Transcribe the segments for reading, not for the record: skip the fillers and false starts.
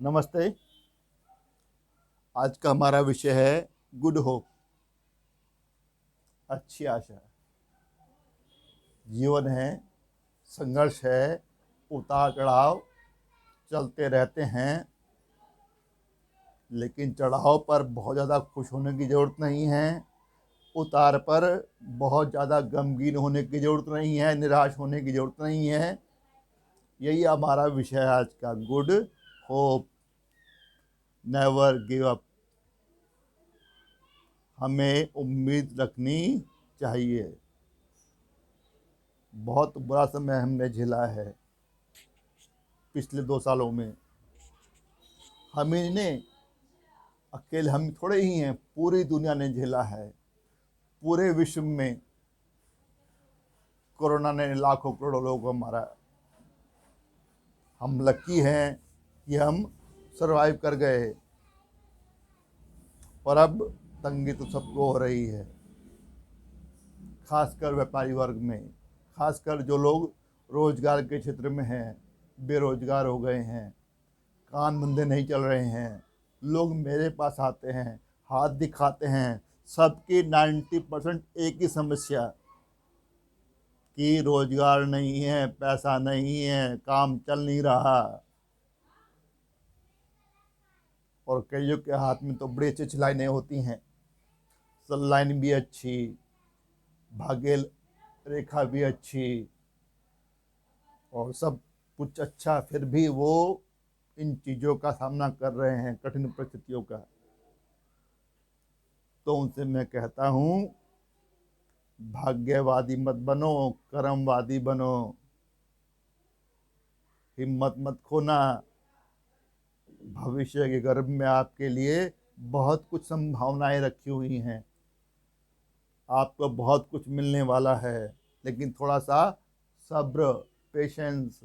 नमस्ते। आज का हमारा विषय है गुड होप, अच्छी आशा। जीवन है, संघर्ष है, उतार चढ़ाव चलते रहते हैं, लेकिन चढ़ाव पर बहुत ज़्यादा खुश होने की ज़रूरत नहीं है। उतार पर बहुत ज़्यादा गमगीन होने की ज़रूरत नहीं है, निराश होने की ज़रूरत नहीं है। यही हमारा विषय है आज का, good hope, never give up. हमें उम्मीद रखनी चाहिए। बहुत बुरा समय हमने झेला है पिछले 2 सालों में। हम ही ने, अकेले हम थोड़े ही हैं, पूरी दुनिया ने झेला है। पूरे विश्व में कोरोना ने लाखों करोड़ों लोगों को मारा। हम लकी हैं कि हम सरवाइव कर गए, पर अब तंगी तो सबको हो रही है, खासकर व्यापारी वर्ग में। खासकर जो लोग रोजगार के क्षेत्र में हैं, बेरोजगार हो गए हैं, काम धंधे नहीं चल रहे हैं। लोग मेरे पास आते हैं, हाथ दिखाते हैं, सबकी 90% एक ही समस्या कि रोजगार नहीं है, पैसा नहीं है, काम चल नहीं रहा। और कईयों के हाथ में तो बड़ी अच्छी लाइनें होती हैं, सल लाइन भी अच्छी, भाग्य रेखा भी अच्छी, और सब कुछ अच्छा, फिर भी वो इन चीज़ों का सामना कर रहे हैं, कठिन परिस्थितियों का। तो उनसे मैं कहता हूँ, भाग्यवादी मत बनो, कर्मवादी बनो। हिम्मत मत खोना। भविष्य के गर्भ में आपके लिए बहुत कुछ संभावनाएं रखी हुई हैं। आपको बहुत कुछ मिलने वाला है, लेकिन थोड़ा सा सब्र, पेशेंस।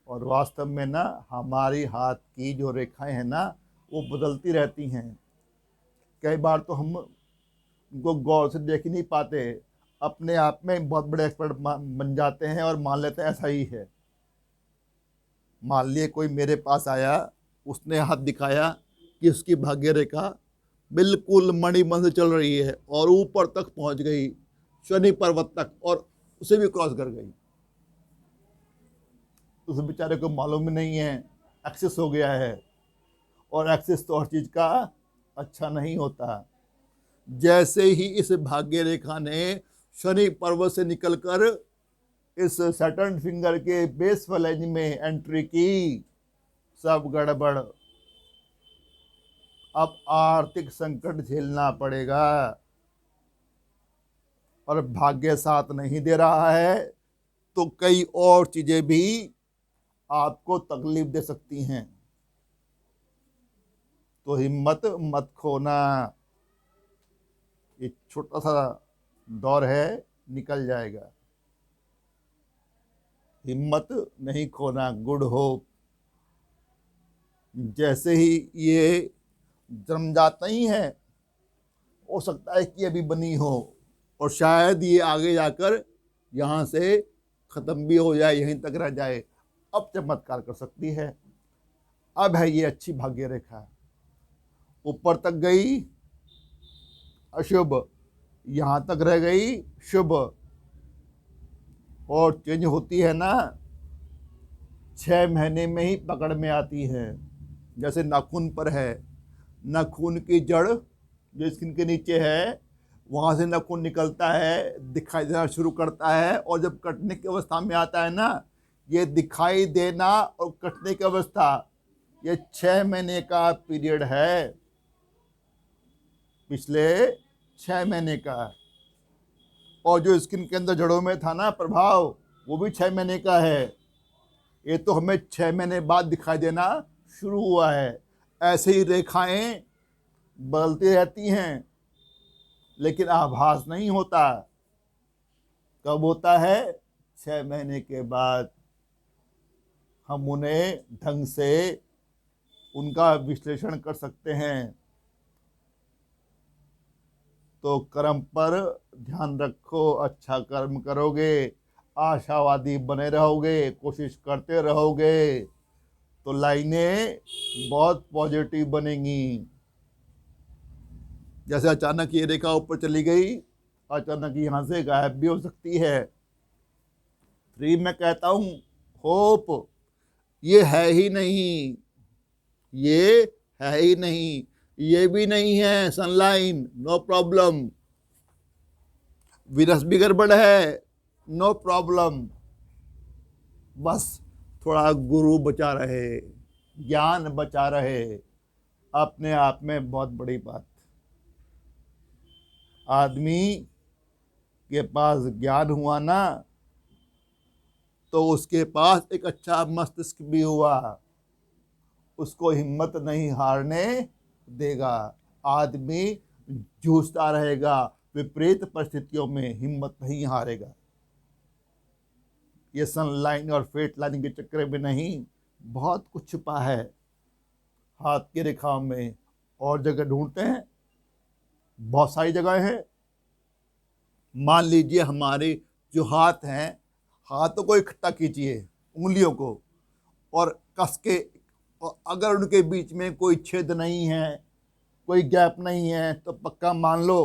और वास्तव में ना, हमारी हाथ की जो रेखाएं हैं ना, वो बदलती रहती हैं। कई बार तो हम उनको गौर से देख ही नहीं पाते, अपने आप में बहुत बड़े एक्सपर्ट बन जाते हैं और मान लेते हैं ऐसा ही है। मान लिए कोई मेरे पास आया, उसने हाथ दिखाया कि उसकी भाग्य रेखा बिल्कुल मणिबन से चल रही है और ऊपर तक पहुंच गई, शनि पर्वत तक, और उसे भी क्रॉस कर गई। उस बेचारे को मालूम ही नहीं है, एक्सेस हो गया है। और एक्सेस तो हर चीज का अच्छा नहीं होता। जैसे ही इस भाग्य रेखा ने शनि पर्वत से निकलकर इस सैटर्न फिंगर के बेस फलेज में एंट्री की, सब गड़बड़। अब आर्थिक संकट झेलना पड़ेगा, और भाग्य साथ नहीं दे रहा है तो कई और चीजें भी आपको तकलीफ दे सकती हैं। तो हिम्मत मत खोना। ये छोटा सा दौर है, निकल जाएगा। हिम्मत नहीं खोना, गुड होप। जैसे ही ये जन्म जाता ही है, हो सकता है कि अभी बनी हो, और शायद ये आगे जाकर यहाँ से खत्म भी हो जाए, यहीं तक रह जाए। अब चमत्कार कर सकती है। अब है ये अच्छी भाग्य रेखा, ऊपर तक गई अशुभ, यहाँ तक रह गई शुभ। और चेंज होती है ना, 6 महीने में ही पकड़ में आती है। जैसे नाखून पर है, नाखून की जड़ जो स्किन के नीचे है, वहां से नाखून निकलता है, दिखाई देना शुरू करता है, और जब कटने की अवस्था में आता है ना, ये दिखाई देना और कटने की अवस्था, ये 6 महीने का पीरियड है, पिछले 6 महीने का। और जो स्किन के अंदर जड़ों में था ना प्रभाव, वो भी 6 महीने का है। ये तो हमें 6 महीने बाद दिखाई देना शुरू हुआ है। ऐसे ही रेखाएं बदलती रहती हैं, लेकिन आभास नहीं होता। कब होता है? 6 महीने के बाद हम उन्हें ढंग से उनका विश्लेषण कर सकते हैं। तो कर्म पर ध्यान रखो, अच्छा कर्म करोगे, आशावादी बने रहोगे, कोशिश करते रहोगे, तो लाइनें बहुत पॉजिटिव बनेंगी। जैसे अचानक ये रेखा ऊपर चली गई, अचानक यहां से गायब भी हो सकती है। 3 मैं कहता हूं होप, ये है ही नहीं, ये है ही नहीं, ये भी नहीं है सनलाइन, नो प्रॉब्लम। वीनस भी गड़बड़ है, नो प्रॉब्लम। बस थोड़ा गुरु बचा रहे, ज्ञान बचा रहे, अपने आप में बहुत बड़ी बात। आदमी के पास ज्ञान हुआ ना, तो उसके पास एक अच्छा मस्तिष्क भी हुआ, उसको हिम्मत नहीं हारने देगा। आदमी जूझता रहेगा, विपरीत परिस्थितियों में हिम्मत नहीं हारेगा। ये सन लाइन और फेट लाइन के चक्कर में नहीं, बहुत कुछ छुपा है हाथ की रेखाओं में। और जगह ढूंढते हैं, बहुत सारी जगह है। मान लीजिए हमारे जो हाथ हैं, हाथों को इकट्ठा कीजिए, उंगलियों को, और कस के, और अगर उनके बीच में कोई छेद नहीं है, कोई गैप नहीं है, तो पक्का मान लो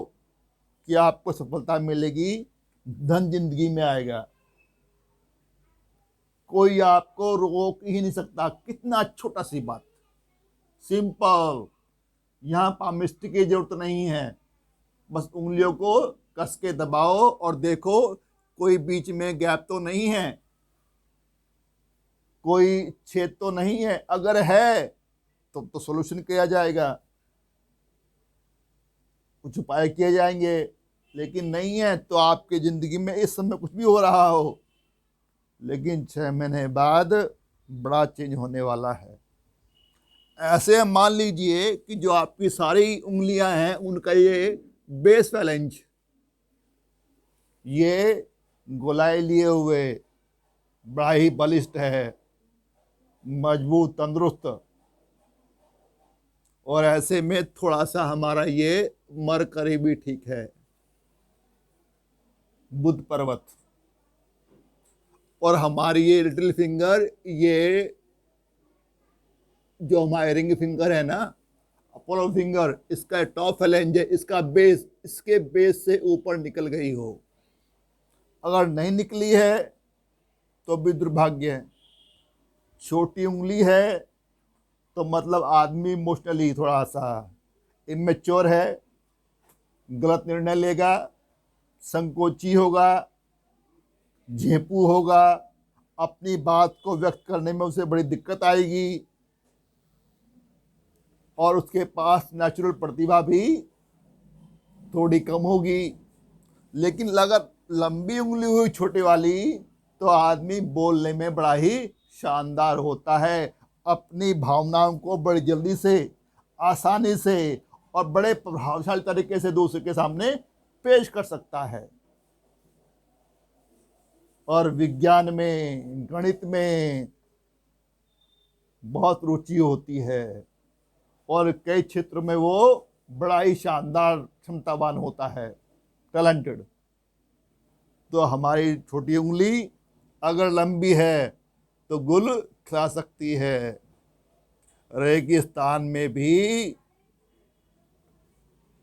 कि आपको सफलता मिलेगी, धन जिंदगी में आएगा। कोई आपको रोक ही नहीं सकता। कितना छोटा सी बात, सिंपल। यहाँ पामिस्ट्री की जरूरत नहीं है, बस उंगलियों को कस के दबाओ और देखो कोई बीच में गैप तो नहीं है, कोई छेद तो नहीं है। अगर है तो सॉल्यूशन किया जाएगा, कुछ उपाय किए जाएंगे। लेकिन नहीं है तो आपकी जिंदगी में इस समय कुछ भी हो रहा हो, लेकिन 6 महीने बाद बड़ा चेंज होने वाला है। ऐसे मान लीजिए कि जो आपकी सारी उंगलियां हैं, उनका ये बेस फैलेंज, ये गोलाई लिए हुए बड़ा ही बलिष्ठ है, मजबूत, तंदुरुस्त। और ऐसे में थोड़ा सा हमारा ये मरकरी भी ठीक है, बुध पर्वत। और हमारी ये लिटिल फिंगर, ये जो हमारे रिंग फिंगर है ना, अपोलो फिंगर, इसका टॉप फैलेंज है, इसका बेस, इसके बेस से ऊपर निकल गई हो। अगर नहीं निकली है तो भी दुर्भाग्य है। छोटी उंगली है तो मतलब आदमी इमोशनली थोड़ा सा इमेच्योर है, गलत निर्णय लेगा, संकोची होगा, झेपू होगा, अपनी बात को व्यक्त करने में उसे बड़ी दिक्कत आएगी, और उसके पास नेचुरल प्रतिभा भी थोड़ी कम होगी। लेकिन अगर लंबी उंगली हुई छोटी वाली, तो आदमी बोलने में बड़ा ही शानदार होता है, अपनी भावनाओं को बड़ी जल्दी से, आसानी से और बड़े प्रभावशाली तरीके से दूसरे के सामने पेश कर सकता है। और विज्ञान में, गणित में बहुत रुचि होती है, और कई क्षेत्रों में वो बड़ा ही शानदार क्षमतावान होता है, टैलेंटेड। तो हमारी छोटी उंगली अगर लंबी है तो गुल खिला सकती है, रेगिस्तान में भी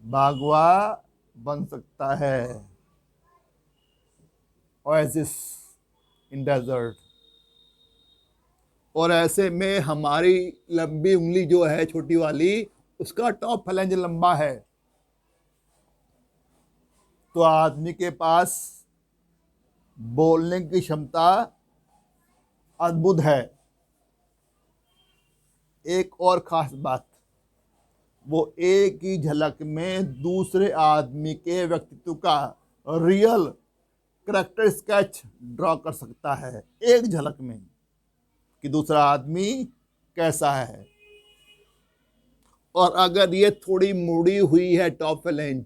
बागवा बन सकता है, ओएसिस इन डेजर्ट। और ऐसे में हमारी लंबी उंगली जो है छोटी वाली, उसका टॉप फैलेंज लंबा है, तो आदमी के पास बोलने की क्षमता अद्भुत है। एक और खास बात, वो एक ही झलक में दूसरे आदमी के व्यक्तित्व का रियल करैक्टर स्केच ड्रॉ कर सकता है, एक झलक में, कि दूसरा आदमी कैसा है। और अगर ये थोड़ी मुड़ी हुई है टॉप फैलेंज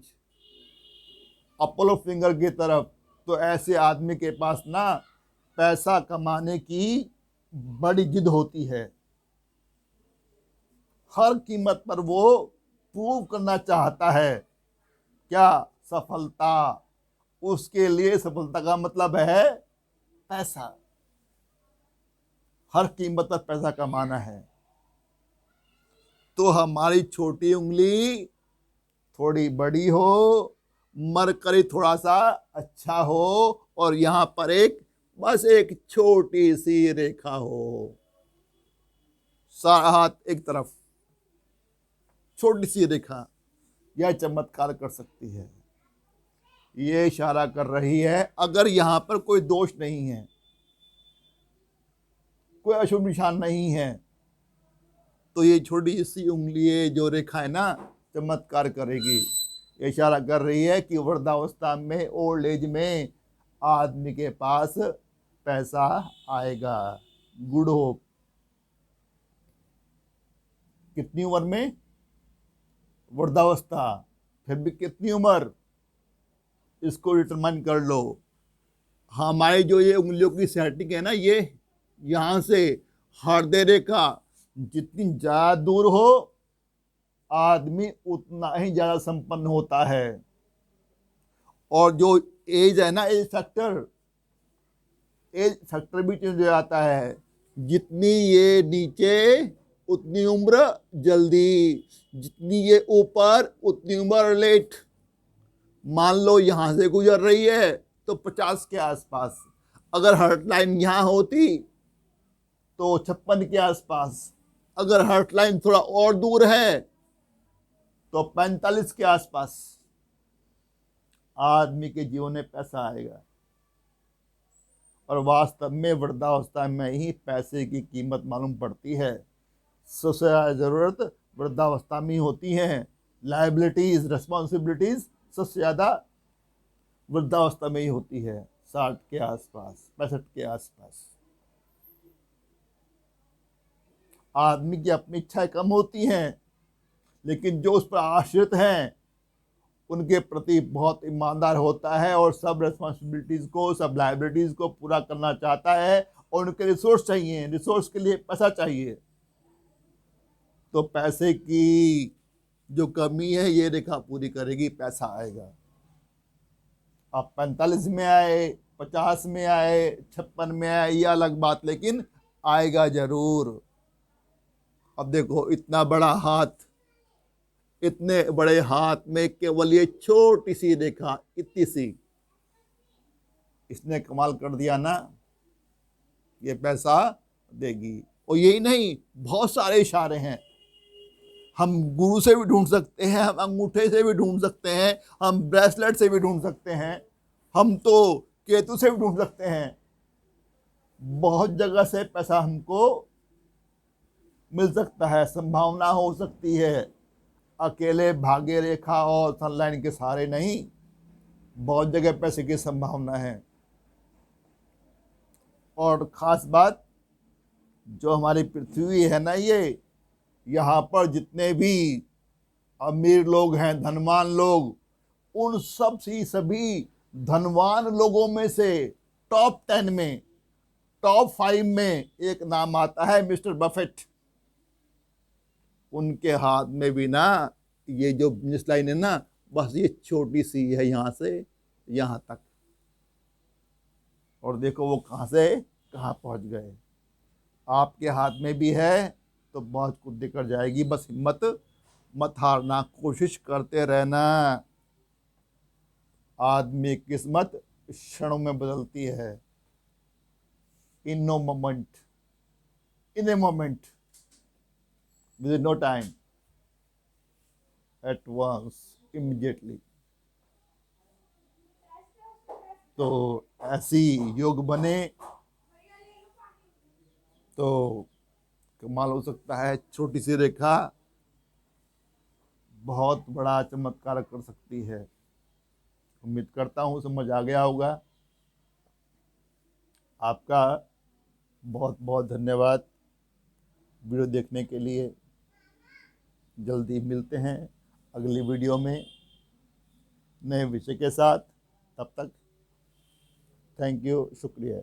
अपोलो फिंगर की तरफ, तो ऐसे आदमी के पास ना पैसा कमाने की बड़ी जिद होती है। हर कीमत पर वो प्रूव करना चाहता है, क्या? सफलता। उसके लिए सफलता का मतलब है पैसा। हर कीमत पर पैसा कमाना है। तो हमारी छोटी उंगली थोड़ी बड़ी हो, मरकरी थोड़ा सा अच्छा हो, और यहां पर बस एक छोटी सी रेखा हो, सारा हाथ एक तरफ, छोटी सी रेखा, यह चमत्कार कर सकती है। ये इशारा कर रही है अगर यहां पर कोई दोष नहीं है, कोई अशुभ निशान नहीं है, तो ये छोटी सी उंगली जो रेखा है ना, चमत्कार करेगी। ये इशारा कर रही है कि वृद्धावस्था में, ओल्ड एज में आदमी के पास पैसा आएगा। Good hope. कितनी उम्र में? वृद्धावस्था। फिर भी कितनी उम्र, इसको डिटरमाइन कर लो। हमारी जो ये उंगलियों की सेटिंग है ना, ये यहां से हृदय रेखा जितनी ज्यादा दूर हो, आदमी उतना ही ज्यादा संपन्न होता है। और जो एज है ना, एज फैक्टर भी चेंज हो जाता है। जितनी ये नीचे उतनी उम्र जल्दी, जितनी ये ऊपर उतनी उम्र लेट। मान लो यहां से गुजर रही है तो 50 के आसपास, अगर हर्ट लाइन यहां होती तो 56 के आसपास, अगर हर्ट लाइन थोड़ा और दूर है तो 45 के आसपास आदमी के जीवन में पैसा आएगा। और वास्तव में वृद्धावस्था में ही पैसे की कीमत मालूम पड़ती है। सबसे ज्यादा जरूरत वृद्धावस्था में होती है। लायबिलिटीज, रिस्पॉन्सिबिलिटीज सबसे ज्यादा वृद्धावस्था में ही होती है, 60 के आसपास, 65 के आसपास। आदमी की अपनी इच्छाएं कम होती हैं, लेकिन जो उस पर आश्रित हैं उनके प्रति बहुत ईमानदार होता है और सब रिस्पॉन्सिबिलिटीज को, सब लायबिलिटीज को पूरा करना चाहता है। और उनके रिसोर्स चाहिए, रिसोर्स के लिए पैसा चाहिए। तो पैसे की जो कमी है ये रेखा पूरी करेगी, पैसा आएगा। आप 45 में आए, 50 में आए, 56 में आए, ये अलग बात, लेकिन आएगा जरूर। अब देखो इतना बड़ा हाथ, इतने बड़े हाथ में केवल ये छोटी सी रेखा, इतनी सी, इसने कमाल कर दिया ना। ये पैसा देगी। और यही नहीं, बहुत सारे इशारे हैं। हम गुरु से भी ढूंढ सकते हैं, हम अंगूठे से भी ढूंढ सकते हैं, हम ब्रेसलेट से भी ढूंढ सकते हैं, हम तो केतु से भी ढूंढ सकते हैं। बहुत जगह से पैसा हमको मिल सकता है, संभावना हो सकती है। अकेले भाग्य रेखा और सनलाइन के सहारे नहीं, बहुत जगह पैसे की संभावना है। और खास बात, जो हमारी पृथ्वी है ना, ये यहाँ पर जितने भी अमीर लोग हैं, धनवान लोग, उन सब से सभी धनवान लोगों में से टॉप 10 में, टॉप 5 में एक नाम आता है मिस्टर बफेट। उनके हाथ में भी ना ये जो बिजनेस लाइन है ना, बस ये छोटी सी है, यहां से यहां तक। और देखो वो कहां से कहां पहुंच गए। आपके हाथ में भी है तो बहुत कुछ दिक्कत जाएगी। बस हिम्मत मत हारना, कोशिश करते रहना। आदमी की किस्मत क्षणों में बदलती है। In no moment, in a moment, with no time, at once, immediately. तो ऐसी योग बने तो कमाल हो सकता है। छोटी सी रेखा बहुत बड़ा चमत्कार कर सकती है। उम्मीद करता हूँ समझ आ गया होगा। आपका बहुत बहुत धन्यवाद वीडियो देखने के लिए। जल्दी मिलते हैं अगली वीडियो में नए विषय के साथ। तब तक थैंक यू, शुक्रिया।